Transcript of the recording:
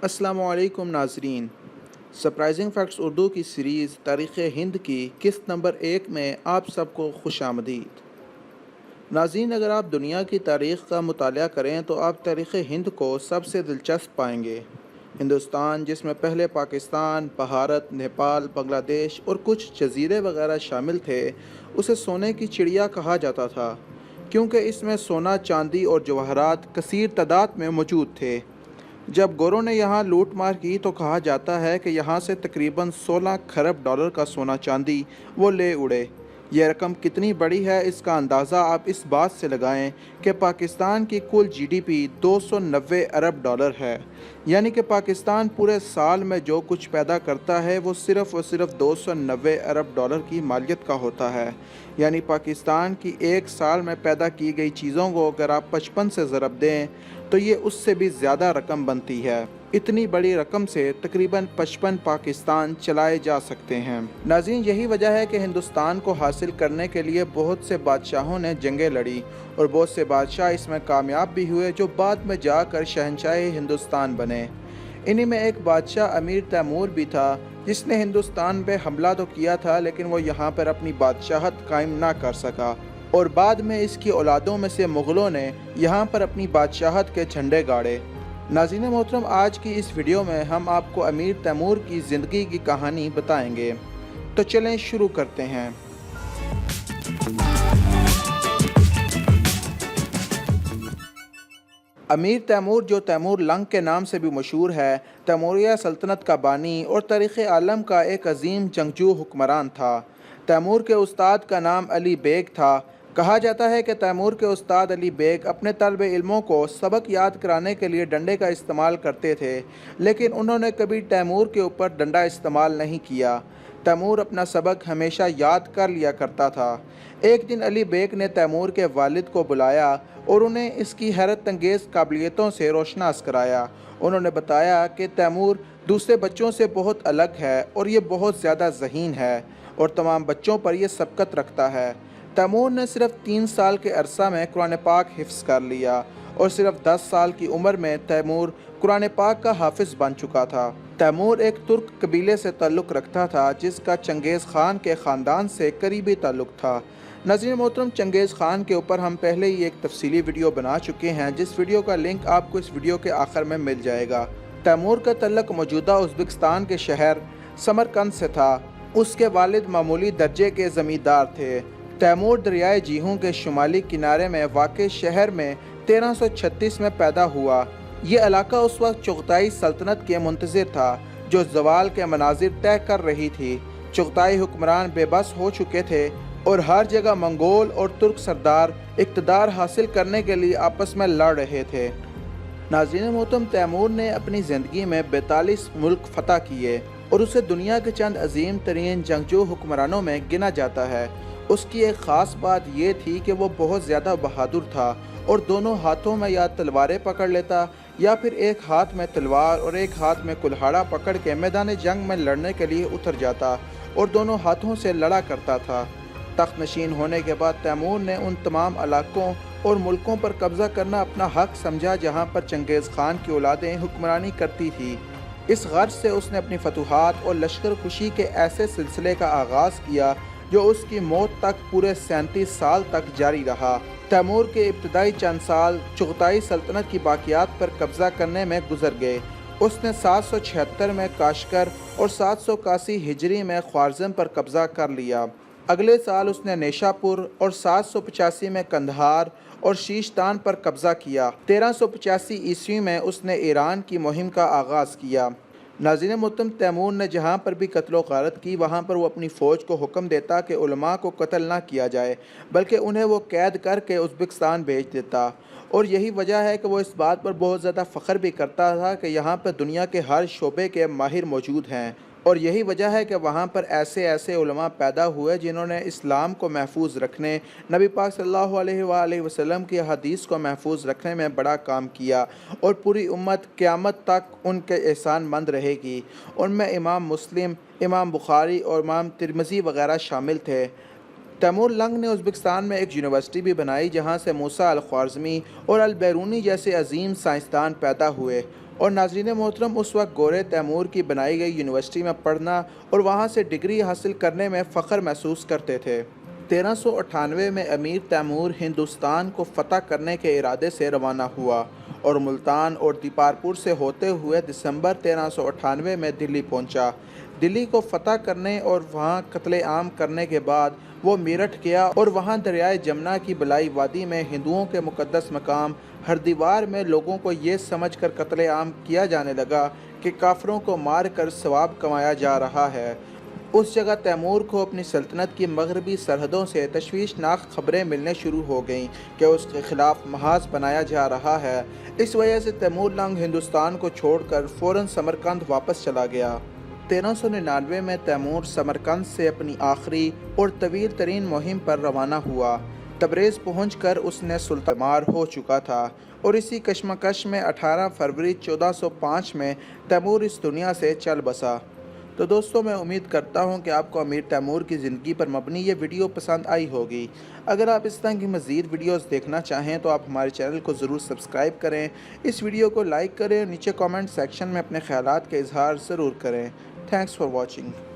अस्सलाम वालेकुम नाजरीन। सरप्राइजिंग फैक्ट्स उर्दू की सीरीज़ तारीख़ हिंद की किस्त नंबर 1 में आप सबको खुशामदीद। नाज़रीन, अगर आप दुनिया की तारीख़ का मुताला करें तो आप तारीख़ हिंद को सबसे दिलचस्प पाएंगे। हिंदुस्तान, जिसमें पहले पाकिस्तान, भारत, नेपाल, बांग्लादेश और कुछ जज़ीरे वगैरह शामिल थे, उसे सोने की चिड़िया कहा जाता था क्योंकि इसमें सोना, चांदी और जवाहरात कसीर तादाद में मौजूद थे। जब गोरों ने यहाँ लूट मार की तो कहा जाता है कि यहाँ से तकरीबन 16 खरब डॉलर का सोना चांदी वो ले उड़े। यह रकम कितनी बड़ी है, इसका अंदाज़ा आप इस बात से लगाएं कि पाकिस्तान की कुल जीडीपी 290 अरब डॉलर है। यानी कि पाकिस्तान पूरे साल में जो कुछ पैदा करता है वो सिर्फ़ और सिर्फ 290 अरब डॉलर की मालियत का होता है। यानी पाकिस्तान की एक साल में पैदा की गई चीज़ों को अगर आप 55 से ज़रब दें तो ये उससे भी ज़्यादा रकम बनती है। इतनी बड़ी रकम से तकरीबन 55 पाकिस्तान चलाए जा सकते हैं। नाज़रीन, यही वजह है कि हिंदुस्तान को हासिल करने के लिए बहुत से बादशाहों ने जंगें लड़ी और बहुत से बादशाह इसमें कामयाब भी हुए, जो बाद में जाकर शहंशाह हिंदुस्तान बने। इन्हीं में एक बादशाह अमीर तैमूर भी था, जिसने हिंदुस्तान पे हमला तो किया था लेकिन वो यहाँ पर अपनी बादशाहत कायम ना कर सका और बाद में इसकी औलादों में से मुग़लों ने यहाँ पर अपनी बादशाहत के झंडे गाड़े। नाज़रीन मोहतरम, आज की इस वीडियो में हम आपको अमीर तैमूर की ज़िंदगी की कहानी बताएंगे। तो चलें शुरू करते हैं। अमीर तैमूर, जो तैमूर लंग के नाम से भी मशहूर है, तैमूरिया सल्तनत का बानी और तारीख़ आलम का एक अजीम जंगजू हुक्मरान था। तैमूर के उस्ताद का नाम अली बेग था। कहा जाता है कि तैमूर के उस्ताद अली बेग अपने तलबे इल्मों को सबक याद कराने के लिए डंडे का इस्तेमाल करते थे, लेकिन उन्होंने कभी तैमूर के ऊपर डंडा इस्तेमाल नहीं किया। तैमूर अपना सबक हमेशा याद कर लिया करता था। एक दिन अली बेग ने तैमूर के वालिद को बुलाया और उन्हें इसकी हैरत अंगेज़ काबिलियतों से रोशनास कराया। उन्होंने बताया कि तैमूर दूसरे बच्चों से बहुत अलग है और ये बहुत ज़्यादा ज़हीन है और तमाम बच्चों पर यह सबकत रखता है। तैमूर ने सिर्फ 3 साल के अरसा में कुरान पाक हिफ्ज़ कर लिया और सिर्फ 10 साल की उम्र में तैमूर कुरान पाक का हाफिज़ बन चुका था। तैमूर एक तुर्क कबीले से ताल्लुक़ रखता था, जिसका चंगेज़ ख़ान के ख़ानदान से करीबी ताल्लुक़ था। नाज़रीन मोहतरम, चंगेज़ ख़ान के ऊपर हम पहले ही एक तफसीली वीडियो बना चुके हैं, जिस वीडियो का लिंक आपको इस वीडियो के आखिर में मिल जाएगा। तैमूर का तल्लुक़ मौजूदा उज़्बेकिस्तान के शहर समरकंद से था। उसके वालिद मामूली दर्जे के ज़मींदार थे। तैमूर दरियाए जीहूं के शुमाली किनारे में वाक़ शहर में 1336 में पैदा हुआ। ये इलाका उस वक्त चुग़ताई सल्तनत के मुंतज़िर था, जो ज़वाल के मनाजिर तय कर रही थी। चुग़ताई हुक्मरान बेबस हो चुके थे और हर जगह मंगोल और तुर्क सरदार इक़्तिदार हासिल करने के लिए आपस में लड़ रहे थे। नाज़रीन मोहतरम, तैमूर ने अपनी ज़िंदगी में 42 मुल्क फ़तह किए और उसे दुनिया के चंद अजीम तरीन जंगजू हुक्मरानों में गिना जाता है। उसकी एक ख़ास बात यह थी कि वो बहुत ज़्यादा बहादुर था और दोनों हाथों में या तलवारें पकड़ लेता या फिर एक हाथ में तलवार और एक हाथ में कुल्हाड़ा पकड़ के मैदान जंग में लड़ने के लिए उतर जाता और दोनों हाथों से लड़ा करता था। तख्त नशीन होने के बाद तैमूर ने उन तमाम इलाकों और मुल्कों पर कब्ज़ा करना अपना हक़ समझा जहाँ पर चंगेज़ ख़ान की औलादें हुक्मरानी करती थी। इस गर्ज से उसने अपनी फतूहात और लश्कर कुशी के ऐसे सिलसिले का आगाज़ किया जो उसकी मौत तक पूरे 37 साल तक जारी रहा। तैमूर के इब्तदाई चंद साल चुग़ताई सल्तनत की बाक़ियात पर कब्ज़ा करने में गुजर गए। उसने 776 में काशकर और 781 हिजरी में ख्वारज़म पर कब्ज़ा कर लिया। अगले साल उसने नेशापुर और 785 में कंधार और शीशतान पर कब्ज़ा किया। 1385 ईस्वी में उसने ईरान की मुहिम का आगाज़ किया। नाज़रीन मोहतरम, तैमूर ने जहाँ पर भी कत्ल गारत की, वहाँ पर वो अपनी फ़ौज को हुक्म देता कि उलमा को कत्ल ना किया जाए, बल्कि उन्हें वो कैद करके उज़्बेकिस्तान भेज देता। और यही वजह है कि वो इस बात पर बहुत ज़्यादा फ़ख्र भी करता था कि यहाँ पर दुनिया के हर शोबे के माहिर मौजूद हैं और यही वजह है कि वहाँ पर ऐसे ऐसे उलमा पैदा हुए जिन्होंने इस्लाम को महफूज रखने, नबी पाक सल्लल्लाहु अलैहि वसल्लम की हदीस को महफूज रखने में बड़ा काम किया और पूरी उम्मत क़यामत तक उनके एहसान मंद रहेगी। उनमें इमाम मुस्लिम, इमाम बुखारी और इमाम तिरमिज़ी वगैरह शामिल थे। तैमूर लंग ने उज़्बेकिस्तान में एक यूनिवर्सिटी भी बनाई, जहाँ से मूसा अल ख्वारज़मी और अल बैरूनी जैसे अजीम साइंसदान पैदा हुए और नाज़रीन मोहतरम, उस वक्त गोरे तैमूर की बनाई गई यूनिवर्सिटी में पढ़ना और वहाँ से डिग्री हासिल करने में फ़ख्र महसूस करते थे। 1398 में अमीर तैमूर हिंदुस्तान को फ़तह करने के इरादे से रवाना हुआ और मुल्तान और दीपारपुर से होते हुए दिसंबर 1398 में दिल्ली पहुंचा। दिल्ली को फ़तह करने और वहां कत्ले-आम करने के बाद वो मेरठ गया और वहां दरियाए जमुना की बलाई वादी में हिंदुओं के मुक़द्दस मकाम हरदीवार में लोगों को ये समझ कर कत्ले-आम किया जाने लगा कि काफिरों को मार कर सवाब कमाया जा रहा है। उस जगह तैमूर को अपनी सल्तनत की मगरबी सरहदों से तशवीशनाक खबरें मिलने शुरू हो गईं कि उसके खिलाफ महाज बनाया जा रहा है। इस वजह से तैमूर लंग हिंदुस्तान को छोड़कर फ़ौरन समरकंद वापस चला गया। 1399 में तैमूर समरकंद से अपनी आखिरी और तवील तरीन मुहिम पर रवाना हुआ। तबरेज़ पहुंचकर उसने सुल्तान मार हो चुका था और इसी कशमकश में 18 फरवरी 1405 में तैमूर इस दुनिया से चल बसा। तो दोस्तों, मैं उम्मीद करता हूं कि आपको अमीर तैमूर की ज़िंदगी पर मबनी ये वीडियो पसंद आई होगी। अगर आप इस तरह की मज़ीद वीडियोस देखना चाहें तो आप हमारे चैनल को ज़रूर सब्सक्राइब करें, इस वीडियो को लाइक करें और नीचे कमेंट सेक्शन में अपने ख़यालात का इजहार ज़रूर करें। Thanks for watching.